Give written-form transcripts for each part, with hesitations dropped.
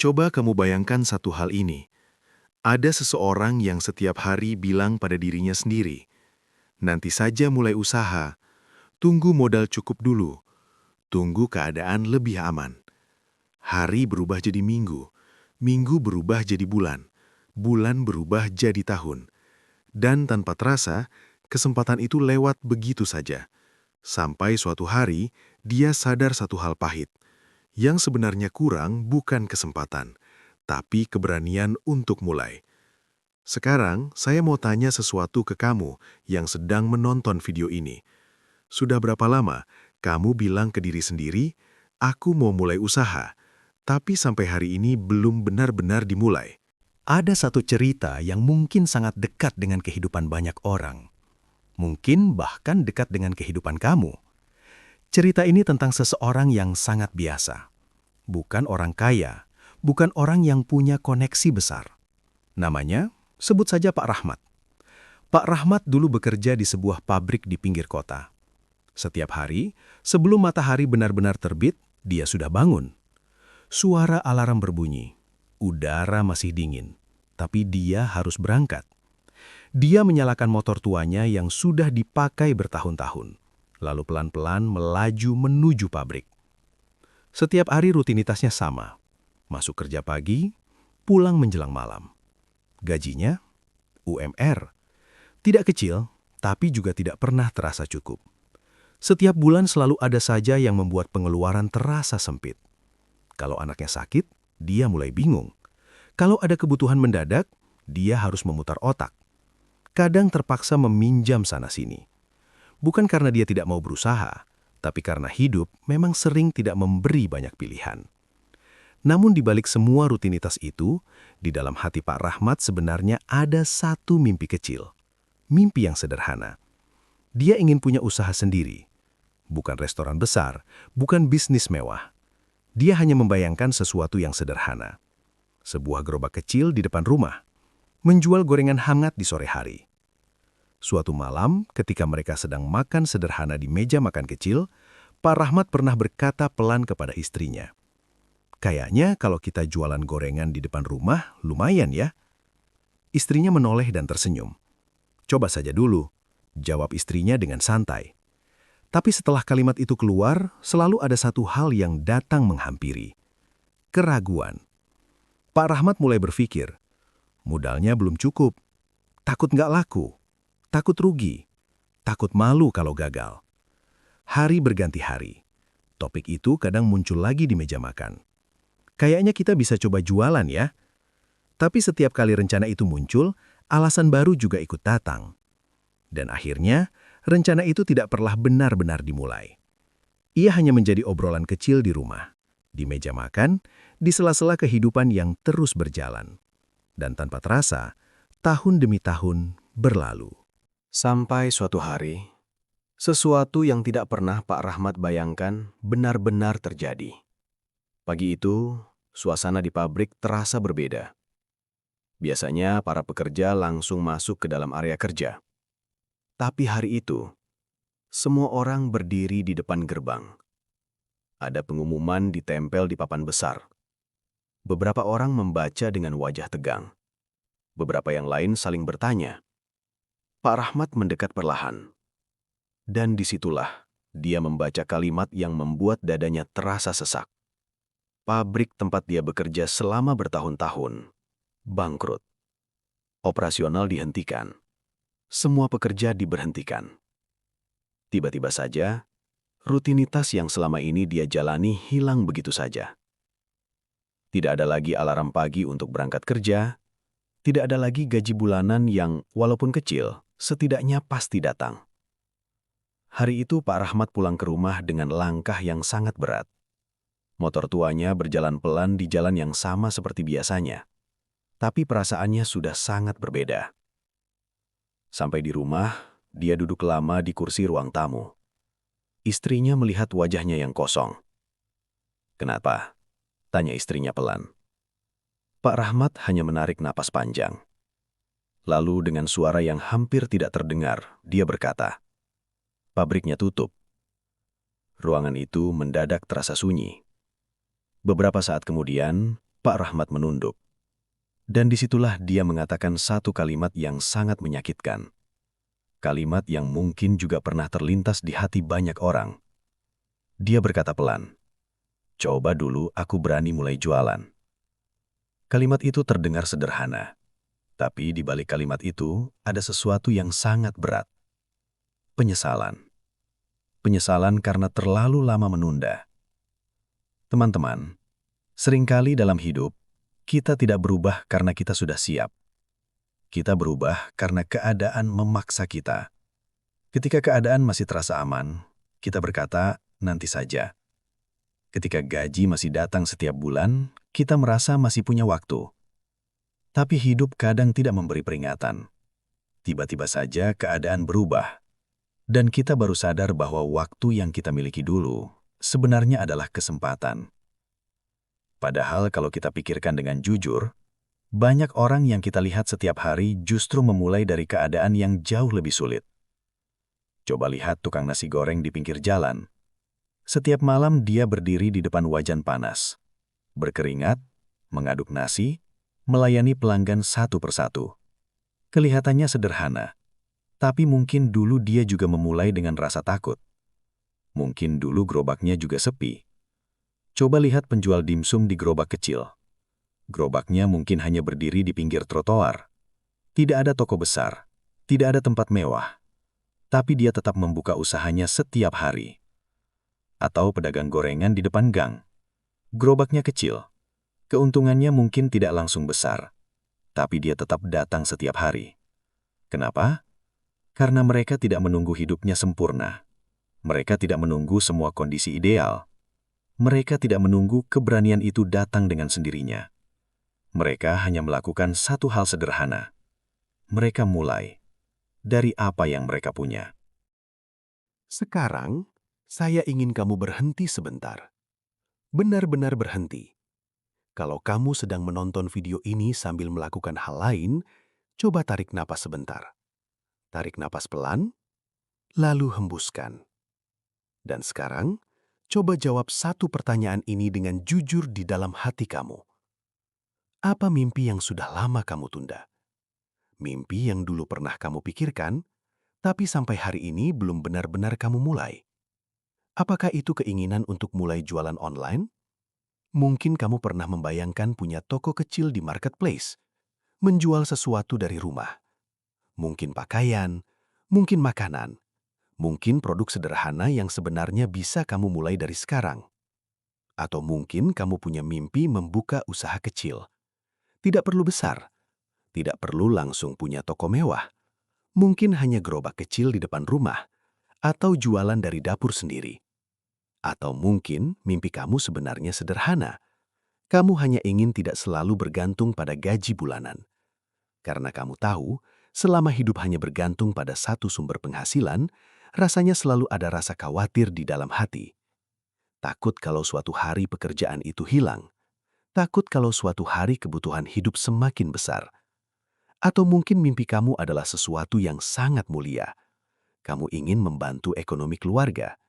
Coba kamu bayangkan satu hal ini. Ada seseorang yang setiap hari bilang pada dirinya sendiri, nanti saja mulai usaha, tunggu modal cukup dulu, tunggu keadaan lebih aman. Hari berubah jadi minggu, minggu berubah jadi bulan, bulan berubah jadi tahun. Dan tanpa terasa, kesempatan itu lewat begitu saja. Sampai suatu hari, dia sadar satu hal pahit. Yang sebenarnya kurang bukan kesempatan, tapi keberanian untuk mulai. Sekarang, saya mau tanya sesuatu ke kamu yang sedang menonton video ini. Sudah berapa lama kamu bilang ke diri sendiri, "Aku mau mulai usaha," tapi sampai hari ini belum benar-benar dimulai? Ada satu cerita yang mungkin sangat dekat dengan kehidupan banyak orang. Mungkin bahkan dekat dengan kehidupan kamu. Cerita ini tentang seseorang yang sangat biasa. Bukan orang kaya, bukan orang yang punya koneksi besar. Namanya, sebut saja Pak Rahmat. Pak Rahmat dulu bekerja di sebuah pabrik di pinggir kota. Setiap hari, sebelum matahari benar-benar terbit, dia sudah bangun. Suara alarm berbunyi. Udara masih dingin, tapi dia harus berangkat. Dia menyalakan motor tuanya yang sudah dipakai bertahun-tahun, lalu pelan-pelan melaju menuju pabrik. Setiap hari rutinitasnya sama. Masuk kerja pagi, pulang menjelang malam. Gajinya, UMR. Tidak kecil, tapi juga tidak pernah terasa cukup. Setiap bulan selalu ada saja yang membuat pengeluaran terasa sempit. Kalau anaknya sakit, dia mulai bingung. Kalau ada kebutuhan mendadak, dia harus memutar otak. Kadang terpaksa meminjam sana-sini. Bukan karena dia tidak mau berusaha, tapi karena hidup memang sering tidak memberi banyak pilihan. Namun di balik semua rutinitas itu, di dalam hati Pak Rahmat sebenarnya ada satu mimpi kecil. Mimpi yang sederhana. Dia ingin punya usaha sendiri. Bukan restoran besar, bukan bisnis mewah. Dia hanya membayangkan sesuatu yang sederhana. Sebuah gerobak kecil di depan rumah, menjual gorengan hangat di sore hari. Suatu malam, ketika mereka sedang makan sederhana di meja makan kecil, Pak Rahmat pernah berkata pelan kepada istrinya, "Kayaknya kalau kita jualan gorengan di depan rumah, lumayan ya." Istrinya menoleh dan tersenyum. "Coba saja dulu," jawab istrinya dengan santai. Tapi setelah kalimat itu keluar, selalu ada satu hal yang datang menghampiri. Keraguan. Pak Rahmat mulai berpikir, modalnya belum cukup, takut nggak laku, takut rugi, takut malu kalau gagal. Hari berganti hari. Topik itu kadang muncul lagi di meja makan. Kayaknya kita bisa coba jualan ya. Tapi setiap kali rencana itu muncul, alasan baru juga ikut datang. Dan akhirnya, rencana itu tidak pernah benar-benar dimulai. Ia hanya menjadi obrolan kecil di rumah, di meja makan, di sela-sela kehidupan yang terus berjalan. Dan tanpa terasa, tahun demi tahun berlalu. Sampai suatu hari, sesuatu yang tidak pernah Pak Rahmat bayangkan benar-benar terjadi. Pagi itu, suasana di pabrik terasa berbeda. Biasanya para pekerja langsung masuk ke dalam area kerja. Tapi hari itu, semua orang berdiri di depan gerbang. Ada pengumuman ditempel di papan besar. Beberapa orang membaca dengan wajah tegang. Beberapa yang lain saling bertanya. Pak Rahmat mendekat perlahan. Dan disitulah dia membaca kalimat yang membuat dadanya terasa sesak. Pabrik tempat dia bekerja selama bertahun-tahun bangkrut. Operasional dihentikan. Semua pekerja diberhentikan. Tiba-tiba saja, rutinitas yang selama ini dia jalani hilang begitu saja. Tidak ada lagi alarm pagi untuk berangkat kerja, tidak ada lagi gaji bulanan yang walaupun kecil, setidaknya pasti datang. Hari itu Pak Rahmat pulang ke rumah dengan langkah yang sangat berat. Motor tuanya berjalan pelan di jalan yang sama seperti biasanya, tapi perasaannya sudah sangat berbeda. Sampai di rumah, dia duduk lama di kursi ruang tamu. Istrinya melihat wajahnya yang kosong. "Kenapa?" tanya istrinya pelan. Pak Rahmat hanya menarik napas panjang. Lalu dengan suara yang hampir tidak terdengar, dia berkata, "Pabriknya tutup." Ruangan itu mendadak terasa sunyi. Beberapa saat kemudian, Pak Rahmat menunduk. Dan disitulah dia mengatakan satu kalimat yang sangat menyakitkan. Kalimat yang mungkin juga pernah terlintas di hati banyak orang. Dia berkata pelan, "Coba dulu aku berani mulai jualan." Kalimat itu terdengar sederhana, tapi di balik kalimat itu ada sesuatu yang sangat berat. Penyesalan. Penyesalan karena terlalu lama menunda. Teman-teman, seringkali dalam hidup, kita tidak berubah karena kita sudah siap. Kita berubah karena keadaan memaksa kita. Ketika keadaan masih terasa aman, kita berkata, nanti saja. Ketika gaji masih datang setiap bulan, kita merasa masih punya waktu. Tapi hidup kadang tidak memberi peringatan. Tiba-tiba saja keadaan berubah. Dan kita baru sadar bahwa waktu yang kita miliki dulu sebenarnya adalah kesempatan. Padahal kalau kita pikirkan dengan jujur, banyak orang yang kita lihat setiap hari justru memulai dari keadaan yang jauh lebih sulit. Coba lihat tukang nasi goreng di pinggir jalan. Setiap malam dia berdiri di depan wajan panas, berkeringat, mengaduk nasi, melayani pelanggan satu persatu. Kelihatannya sederhana, tapi mungkin dulu dia juga memulai dengan rasa takut. Mungkin dulu gerobaknya juga sepi. Coba lihat penjual dimsum di gerobak kecil. Gerobaknya mungkin hanya berdiri di pinggir trotoar. Tidak ada toko besar, tidak ada tempat mewah. Tapi dia tetap membuka usahanya setiap hari. Atau pedagang gorengan di depan gang. Gerobaknya kecil. Keuntungannya mungkin tidak langsung besar. Tapi dia tetap datang setiap hari. Kenapa? Karena mereka tidak menunggu hidupnya sempurna. Mereka tidak menunggu semua kondisi ideal. Mereka tidak menunggu keberanian itu datang dengan sendirinya. Mereka hanya melakukan satu hal sederhana. Mereka mulai dari apa yang mereka punya. Sekarang, saya ingin kamu berhenti sebentar. Benar-benar berhenti. Kalau kamu sedang menonton video ini sambil melakukan hal lain, coba tarik napas sebentar. Tarik napas pelan, lalu hembuskan. Dan sekarang, coba jawab satu pertanyaan ini dengan jujur di dalam hati kamu. Apa mimpi yang sudah lama kamu tunda? Mimpi yang dulu pernah kamu pikirkan, tapi sampai hari ini belum benar-benar kamu mulai. Apakah itu keinginan untuk mulai jualan online? Mungkin kamu pernah membayangkan punya toko kecil di marketplace, menjual sesuatu dari rumah. Mungkin pakaian, mungkin makanan, mungkin produk sederhana yang sebenarnya bisa kamu mulai dari sekarang. Atau mungkin kamu punya mimpi membuka usaha kecil. Tidak perlu besar, tidak perlu langsung punya toko mewah. Mungkin hanya gerobak kecil di depan rumah, atau jualan dari dapur sendiri. Atau mungkin mimpi kamu sebenarnya sederhana. Kamu hanya ingin tidak selalu bergantung pada gaji bulanan. Karena kamu tahu, selama hidup hanya bergantung pada satu sumber penghasilan, rasanya selalu ada rasa khawatir di dalam hati. Takut kalau suatu hari pekerjaan itu hilang. Takut kalau suatu hari kebutuhan hidup semakin besar. Atau mungkin mimpi kamu adalah sesuatu yang sangat mulia. Kamu ingin membantu ekonomi keluarga,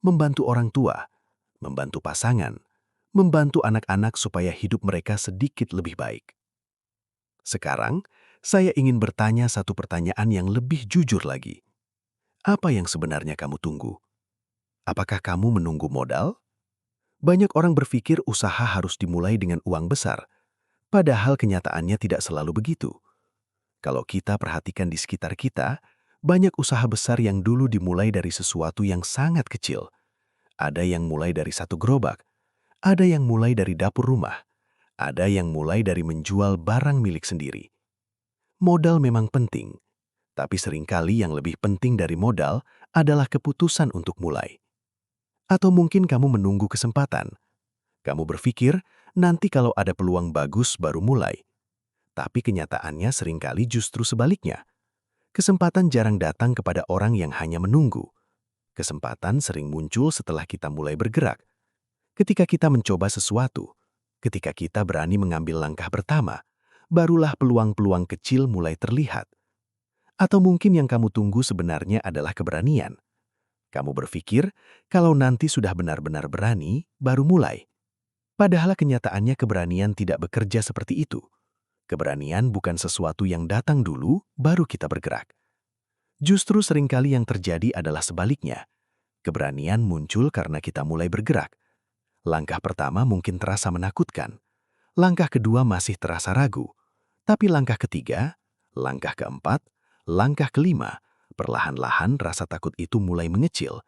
membantu orang tua, membantu pasangan, membantu anak-anak supaya hidup mereka sedikit lebih baik. Sekarang, saya ingin bertanya satu pertanyaan yang lebih jujur lagi. Apa yang sebenarnya kamu tunggu? Apakah kamu menunggu modal? Banyak orang berpikir usaha harus dimulai dengan uang besar, padahal kenyataannya tidak selalu begitu. Kalau kita perhatikan di sekitar kita, banyak usaha besar yang dulu dimulai dari sesuatu yang sangat kecil. Ada yang mulai dari satu gerobak, ada yang mulai dari dapur rumah, ada yang mulai dari menjual barang milik sendiri. Modal memang penting, tapi seringkali yang lebih penting dari modal adalah keputusan untuk mulai. Atau mungkin kamu menunggu kesempatan. Kamu berpikir, nanti kalau ada peluang bagus baru mulai. Tapi kenyataannya seringkali justru sebaliknya. Kesempatan jarang datang kepada orang yang hanya menunggu. Kesempatan sering muncul setelah kita mulai bergerak. Ketika kita mencoba sesuatu, ketika kita berani mengambil langkah pertama, barulah peluang-peluang kecil mulai terlihat. Atau mungkin yang kamu tunggu sebenarnya adalah keberanian. Kamu berpikir, kalau nanti sudah benar-benar berani, baru mulai. Padahal kenyataannya keberanian tidak bekerja seperti itu. Keberanian bukan sesuatu yang datang dulu, baru kita bergerak. Justru seringkali yang terjadi adalah sebaliknya. Keberanian muncul karena kita mulai bergerak. Langkah pertama mungkin terasa menakutkan. Langkah kedua masih terasa ragu. Tapi langkah ketiga, langkah keempat, langkah kelima, perlahan-lahan rasa takut itu mulai mengecil.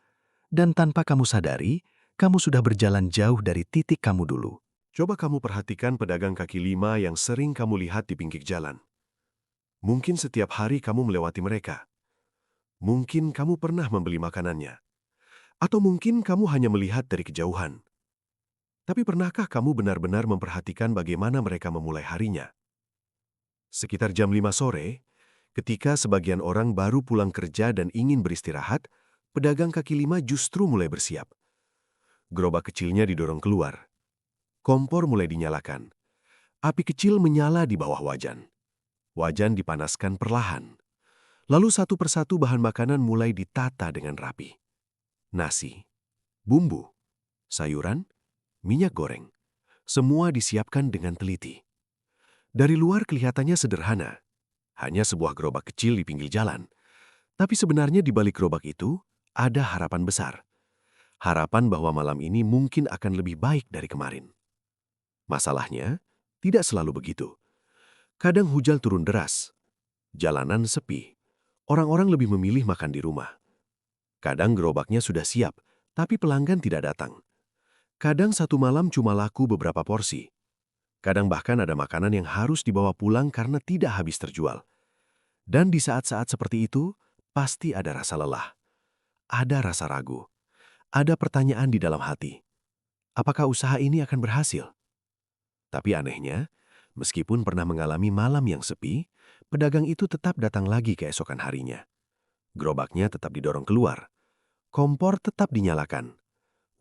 Dan tanpa kamu sadari, kamu sudah berjalan jauh dari titik kamu dulu. Coba kamu perhatikan pedagang kaki lima yang sering kamu lihat di pinggir jalan. Mungkin setiap hari kamu melewati mereka. Mungkin kamu pernah membeli makanannya. Atau mungkin kamu hanya melihat dari kejauhan. Tapi pernahkah kamu benar-benar memperhatikan bagaimana mereka memulai harinya? Sekitar jam 5 sore, ketika sebagian orang baru pulang kerja dan ingin beristirahat, pedagang kaki lima justru mulai bersiap. Gerobak kecilnya didorong keluar. Kompor mulai dinyalakan. Api kecil menyala di bawah wajan. Wajan dipanaskan perlahan. Lalu satu persatu bahan makanan mulai ditata dengan rapi. Nasi, bumbu, sayuran, minyak goreng. Semua disiapkan dengan teliti. Dari luar kelihatannya sederhana. Hanya sebuah gerobak kecil di pinggir jalan. Tapi sebenarnya di balik gerobak itu ada harapan besar. Harapan bahwa malam ini mungkin akan lebih baik dari kemarin. Masalahnya, tidak selalu begitu. Kadang hujan turun deras. Jalanan sepi. Orang-orang lebih memilih makan di rumah. Kadang gerobaknya sudah siap, tapi pelanggan tidak datang. Kadang satu malam cuma laku beberapa porsi. Kadang bahkan ada makanan yang harus dibawa pulang karena tidak habis terjual. Dan di saat-saat seperti itu, pasti ada rasa lelah. Ada rasa ragu. Ada pertanyaan di dalam hati. Apakah usaha ini akan berhasil? Tapi anehnya, meskipun pernah mengalami malam yang sepi, pedagang itu tetap datang lagi keesokan harinya. Gerobaknya tetap didorong keluar. Kompor tetap dinyalakan.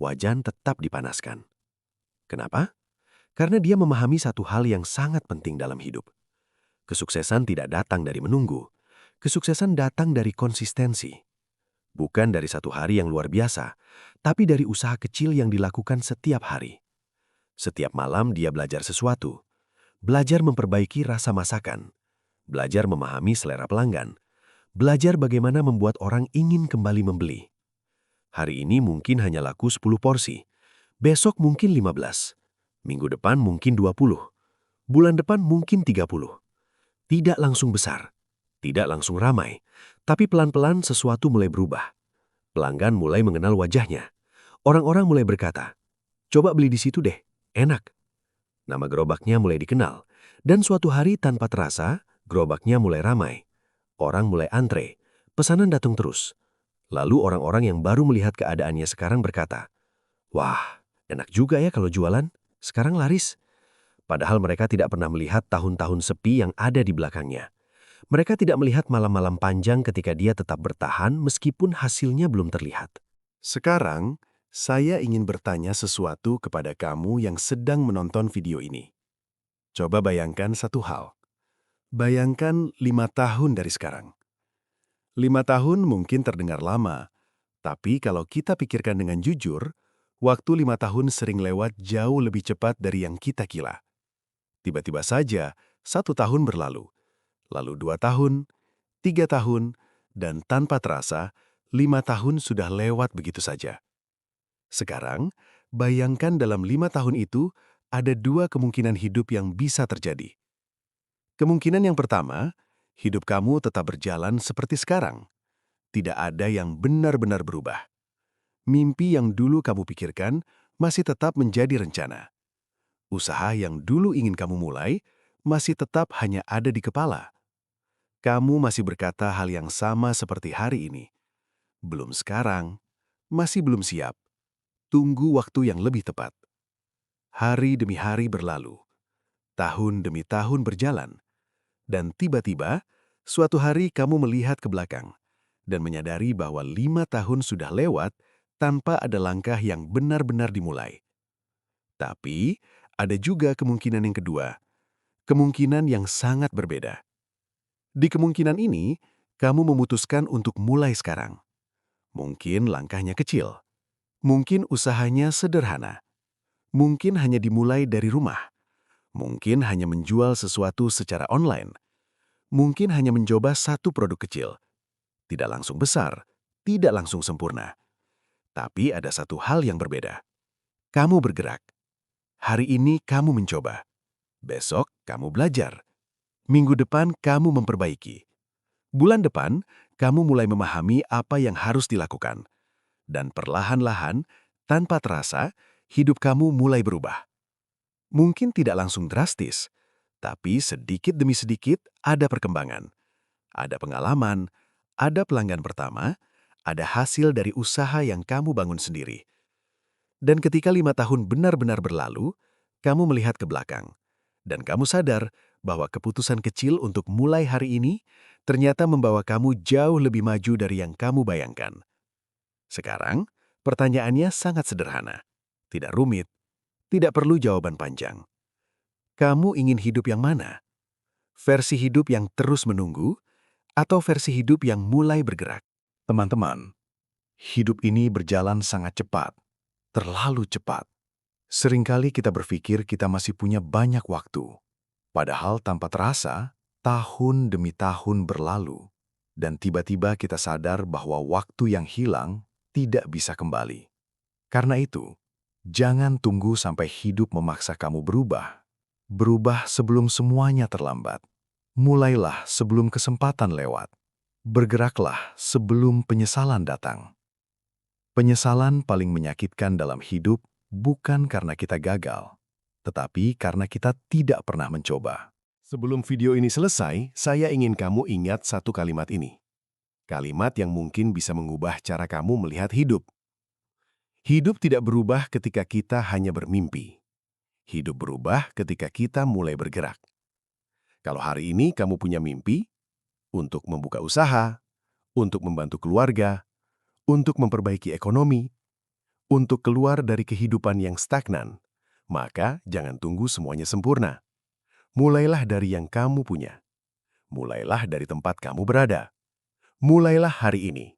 Wajan tetap dipanaskan. Kenapa? Karena dia memahami satu hal yang sangat penting dalam hidup. Kesuksesan tidak datang dari menunggu. Kesuksesan datang dari konsistensi. Bukan dari satu hari yang luar biasa, tapi dari usaha kecil yang dilakukan setiap hari. Setiap malam dia belajar sesuatu. Belajar memperbaiki rasa masakan. Belajar memahami selera pelanggan. Belajar bagaimana membuat orang ingin kembali membeli. Hari ini mungkin hanya laku 10 porsi. Besok mungkin 15. Minggu depan mungkin 20. Bulan depan mungkin 30. Tidak langsung besar. Tidak langsung ramai. Tapi pelan-pelan sesuatu mulai berubah. Pelanggan mulai mengenal wajahnya. Orang-orang mulai berkata, "Coba beli di situ deh, enak." Nama gerobaknya mulai dikenal. Dan suatu hari tanpa terasa, gerobaknya mulai ramai. Orang mulai antre. Pesanan datang terus. Lalu orang-orang yang baru melihat keadaannya sekarang berkata, "Wah, enak juga ya kalau jualan. Sekarang laris." Padahal mereka tidak pernah melihat tahun-tahun sepi yang ada di belakangnya. Mereka tidak melihat malam-malam panjang ketika dia tetap bertahan meskipun hasilnya belum terlihat. Sekarang, saya ingin bertanya sesuatu kepada kamu yang sedang menonton video ini. Coba bayangkan satu hal. Bayangkan 5 tahun dari sekarang. 5 tahun mungkin terdengar lama, tapi kalau kita pikirkan dengan jujur, waktu 5 tahun sering lewat jauh lebih cepat dari yang kita kira. Tiba-tiba saja, 1 tahun berlalu, lalu 2 tahun, 3 tahun, dan tanpa terasa, 5 tahun sudah lewat begitu saja. Sekarang, bayangkan dalam 5 tahun itu, ada 2 kemungkinan hidup yang bisa terjadi. Kemungkinan yang pertama, hidup kamu tetap berjalan seperti sekarang. Tidak ada yang benar-benar berubah. Mimpi yang dulu kamu pikirkan masih tetap menjadi rencana. Usaha yang dulu ingin kamu mulai masih tetap hanya ada di kepala. Kamu masih berkata hal yang sama seperti hari ini. Belum sekarang, masih belum siap. Tunggu waktu yang lebih tepat. Hari demi hari berlalu. Tahun demi tahun berjalan. Dan tiba-tiba, suatu hari kamu melihat ke belakang dan menyadari bahwa 5 tahun sudah lewat tanpa ada langkah yang benar-benar dimulai. Tapi, ada juga kemungkinan yang kedua. Kemungkinan yang sangat berbeda. Di kemungkinan ini, kamu memutuskan untuk mulai sekarang. Mungkin langkahnya kecil. Mungkin usahanya sederhana. Mungkin hanya dimulai dari rumah. Mungkin hanya menjual sesuatu secara online. Mungkin hanya mencoba satu produk kecil. Tidak langsung besar, tidak langsung sempurna. Tapi ada satu hal yang berbeda. Kamu bergerak. Hari ini kamu mencoba. Besok kamu belajar. Minggu depan kamu memperbaiki. Bulan depan kamu mulai memahami apa yang harus dilakukan. Dan perlahan-lahan, tanpa terasa, hidup kamu mulai berubah. Mungkin tidak langsung drastis, tapi sedikit demi sedikit ada perkembangan. Ada pengalaman, ada pelanggan pertama, ada hasil dari usaha yang kamu bangun sendiri. Dan ketika 5 tahun benar-benar berlalu, kamu melihat ke belakang. Dan kamu sadar bahwa keputusan kecil untuk mulai hari ini ternyata membawa kamu jauh lebih maju dari yang kamu bayangkan. Sekarang, pertanyaannya sangat sederhana. Tidak rumit, tidak perlu jawaban panjang. Kamu ingin hidup yang mana? Versi hidup yang terus menunggu, atau versi hidup yang mulai bergerak? Teman-teman, hidup ini berjalan sangat cepat, terlalu cepat. Seringkali kita berpikir kita masih punya banyak waktu. Padahal tanpa terasa, tahun demi tahun berlalu. Dan tiba-tiba kita sadar bahwa waktu yang hilang tidak bisa kembali. Karena itu, jangan tunggu sampai hidup memaksa kamu berubah. Berubah sebelum semuanya terlambat. Mulailah sebelum kesempatan lewat. Bergeraklah sebelum penyesalan datang. Penyesalan paling menyakitkan dalam hidup bukan karena kita gagal, tetapi karena kita tidak pernah mencoba. Sebelum video ini selesai, saya ingin kamu ingat satu kalimat ini. Kalimat yang mungkin bisa mengubah cara kamu melihat hidup. Hidup tidak berubah ketika kita hanya bermimpi. Hidup berubah ketika kita mulai bergerak. Kalau hari ini kamu punya mimpi untuk membuka usaha, untuk membantu keluarga, untuk memperbaiki ekonomi, untuk keluar dari kehidupan yang stagnan, maka jangan tunggu semuanya sempurna. Mulailah dari yang kamu punya. Mulailah dari tempat kamu berada. Mulailah hari ini.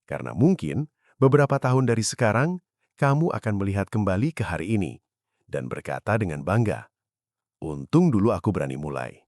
Karena mungkin beberapa tahun dari sekarang, kamu akan melihat kembali ke hari ini dan berkata dengan bangga, "Untung dulu aku berani mulai."